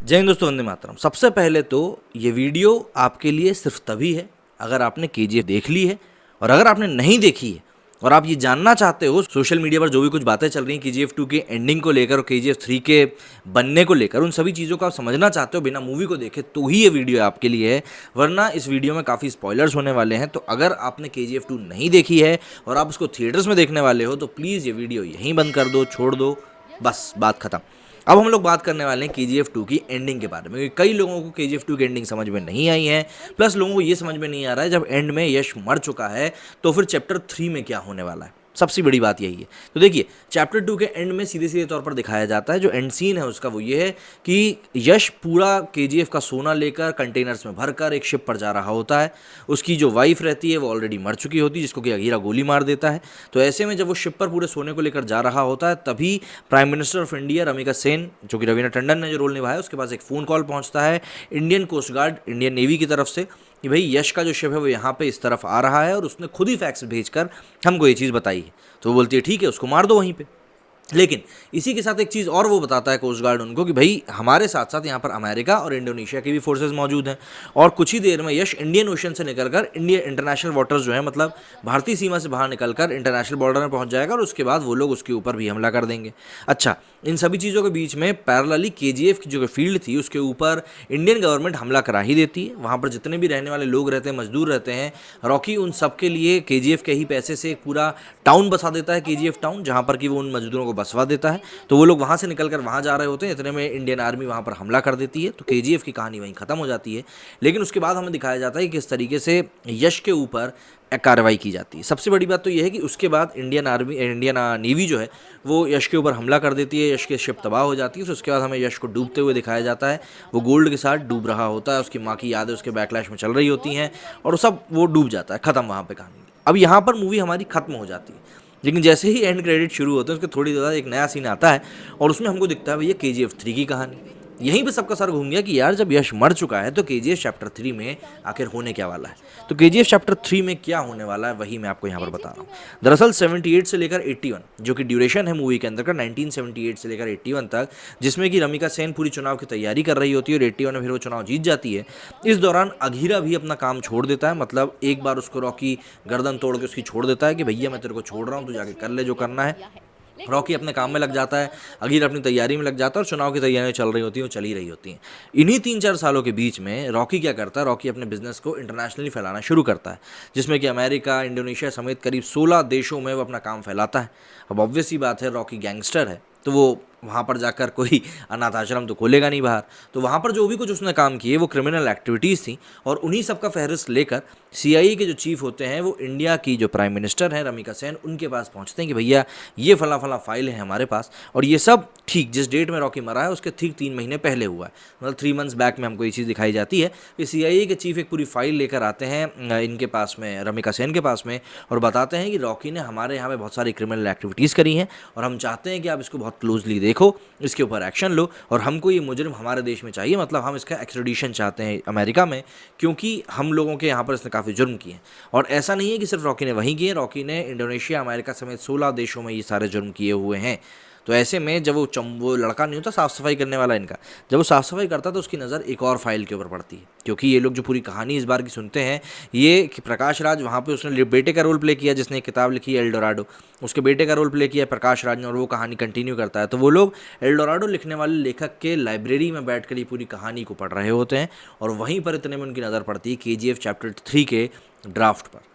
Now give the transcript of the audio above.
जय हिंद दोस्तों, वंदे मातरम। सबसे पहले तो ये वीडियो आपके लिए सिर्फ तभी है अगर आपने केजीएफ देख ली है, और अगर आपने नहीं देखी है और आप ये जानना चाहते हो सोशल मीडिया पर जो भी कुछ बातें चल रही हैं केजीएफ 2 के एंडिंग को लेकर और केजीएफ 3 के बनने को लेकर, उन सभी चीज़ों को आप समझना चाहते हो बिना मूवी को देखे, तो ही ये वीडियो आपके लिए है। वरना इस वीडियो में काफ़ी स्पॉयलर्स होने वाले हैं। तो अगर आपने केजीएफ 2 नहीं देखी है और आप उसको थिएटर्स में देखने वाले हो तो प्लीज़ ये वीडियो यहीं बंद कर दो, छोड़ दो, बस बात खत्म। अब हम लोग बात करने वाले हैं केजीएफ 2 की एंडिंग के बारे में, क्योंकि कई लोगों को केजीएफ 2 की एंडिंग समझ में नहीं आई है। प्लस लोगों को ये समझ में नहीं आ रहा है जब एंड में यश मर चुका है तो फिर चैप्टर 3 में क्या होने वाला है। सबसे बड़ी बात यही है। तो देखिए, चैप्टर 2 के एंड में सीधे सीधे तौर पर दिखाया जाता है, जो एंड सीन है उसका वो ये है कि यश पूरा केजीएफ का सोना लेकर कंटेनर्स में भरकर एक शिप पर जा रहा होता है। उसकी जो वाइफ रहती है वो ऑलरेडी मर चुकी होती है, जिसको कि अघीरा गोली मार देता है। तो ऐसे में जब वो शिप पर पूरे सोने को लेकर जा रहा होता है तभी prime minister of India Ramika Sen, जो कि रवीना टंडन ने जो रोल निभाया, उसके पास एक फ़ोन कॉल पहुंचता है Indian coast guard, Indian navy की तरफ से कि भाई यश का जो शिप है वो यहाँ पे इस तरफ आ रहा है और उसने खुद ही फैक्स भेजकर हमको ये चीज़ बताई है। तो वो बोलती है ठीक है, उसको मार दो वहीं पे। लेकिन इसी के साथ एक चीज़ और वो बताता है कोस्ट गार्ड उनको कि भाई हमारे साथ साथ यहाँ पर अमेरिका और इंडोनेशिया की भी फोर्सेस मौजूद हैं, और कुछ ही देर में यश इंडियन ओशन से निकलकर इंडिया इंटरनेशनल वाटर्स जो है, मतलब भारतीय सीमा से बाहर निकलकर इंटरनेशनल बॉर्डर में पहुँच जाएगा और उसके बाद वो लोग उसके ऊपर भी हमला कर देंगे। अच्छा, इन सभी चीज़ों के बीच में पैरेलली केजीएफ की जो फील्ड थी उसके ऊपर इंडियन गवर्नमेंट हमला करा ही देती है। वहाँ पर जितने भी रहने वाले लोग रहते हैं, मजदूर रहते हैं, रॉकी उन सब के लिए केजीएफ के ही पैसे से एक पूरा टाउन बसा देता है, केजीएफ टाउन, जहाँ पर कि वो उन मजदूरों को बसवा देता है। तो वो लोग वहाँ से निकल कर वहाँ जा रहे होते हैं, इतने में इंडियन आर्मी वहाँ पर हमला कर देती है। तो केजीएफ की कहानी वहीं ख़त्म हो जाती है। लेकिन उसके बाद हमें दिखाया जाता है कि किस तरीके से यश के ऊपर कार्रवाई की जाती है। सबसे बड़ी बात तो यह है कि उसके बाद इंडियन नेवी जो है वो यश के ऊपर हमला कर देती है, यश की शिप तबाह हो जाती है। तो उसके बाद हमें यश को डूबते हुए दिखाया जाता है, वो गोल्ड के साथ डूब रहा होता है, उसकी माँ की यादें उसके बैकलैश में चल रही होती हैं और सब वो डूब जाता है, ख़त्म वहाँ पर कहानी। अब यहाँ पर मूवी हमारी ख़त्म हो जाती है, लेकिन जैसे ही एंड क्रेडिट शुरू होते हैं उसके थोड़ी ज़्यादा एक नया सीन आता है और उसमें हमको दिखता है भैया केजीएफ 3 की कहानी। यहीं पे सबका सर घूम गया कि यार जब यश मर चुका है तो केजीएफ चैप्टर 3 में आखिर होने क्या वाला है। तो केजीएफ चैप्टर 3 में क्या होने वाला है वही मैं आपको यहाँ पर बता रहा हूँ। दरअसल 78 से लेकर 81, जो कि ड्यूरेशन है मूवी के अंदर का, 1978 से लेकर 81 तक, जिसमें कि रमिका सेन पूरी चुनाव की तैयारी कर रही होती है और 81 में फिर वो चुनाव जीत जाती है। इस दौरान अघीरा भी अपना काम छोड़ देता है, मतलब एक बार उसको रॉकी गर्दन तोड़ के उसकी छोड़ देता है कि भैया मैं तेरे को छोड़ रहा हूँ, तू जाके कर ले जो करना है। रॉकी अपने काम में लग जाता है, अघीर अपनी तैयारी में लग जाता है और चुनाव की तैयारियां चल रही होती हैं, चल ही रही होती हैं। इन्हीं 3-4 सालों के बीच में रॉकी क्या करता है, रॉकी अपने बिजनेस को इंटरनेशनली फैलाना शुरू करता है, जिसमें कि अमेरिका, इंडोनेशिया समेत करीब 16 देशों में वो अपना काम फैलाता है। अब ऑब्वियस सी बात है, रॉकी गैंगस्टर है तो वो वहाँ पर जाकर कोई अनाथ आश्रम तो खोलेगा नहीं बाहर। तो वहाँ पर जो भी कुछ उसने काम किए वो क्रिमिनल एक्टिविटीज़ थी, और उन्हीं सब का फहरिस्त लेकर सीआईए के जो चीफ होते हैं वो इंडिया की जो प्राइम मिनिस्टर हैं रमिका सेन, उनके पास पहुँचते हैं कि भैया ये फला फला फाइल है हमारे पास, और ये सब ठीक जिस डेट में रॉकी मरा है उसके ठीक 3 महीने पहले हुआ है, मतलब 3 मंथ्स बैक में हमको ये चीज़ दिखाई जाती है कि सीआईए के चीफ एक पूरी फाइल लेकर आते हैं इनके पास में, रमिका सेन के पास में, और बताते हैं कि रॉकी ने हमारे यहाँ पे बहुत सारी क्रिमिनल एक्टिविटीज़ करी हैं और हम चाहते हैं कि आप इसको बहुत क्लोजली देखो, इसके ऊपर एक्शन लो, और हमको ये मुजरिम हमारे देश में चाहिए, मतलब हम इसका एक्स्ट्रेडिशन चाहते हैं अमेरिका में, क्योंकि हम लोगों के यहाँ पर इसने काफ़ी जुर्म किए हैं। और ऐसा नहीं है कि सिर्फ रॉकी ने वहीं किए, रॉकी ने इंडोनेशिया, अमेरिका समेत 16 देशों में ये सारे जुर्म किए हुए हैं। तो ऐसे में जब वो लड़का नहीं होता साफ़ सफाई करने वाला इनका, जब वो साफ़ सफाई करता तो उसकी नज़र एक और फाइल के ऊपर पड़ती है, क्योंकि ये लोग जो पूरी कहानी इस बार की सुनते हैं ये कि प्रकाश राज वहाँ पे उसने बेटे का रोल प्ले किया, जिसने एक किताब लिखी है एल्डोराडो, उसके बेटे का रोल प्ले किया प्रकाश राज ने, और वो कहानी कंटिन्यू करता है। तो वो लोग एल्डोराडो लिखने वाले लेखक के लाइब्रेरी में बैठकर ये पूरी कहानी को पढ़ रहे होते हैं, और वहीं पर इतने में उनकी नज़र पड़ती है केजीएफ चैप्टर 3 के ड्राफ्ट पर।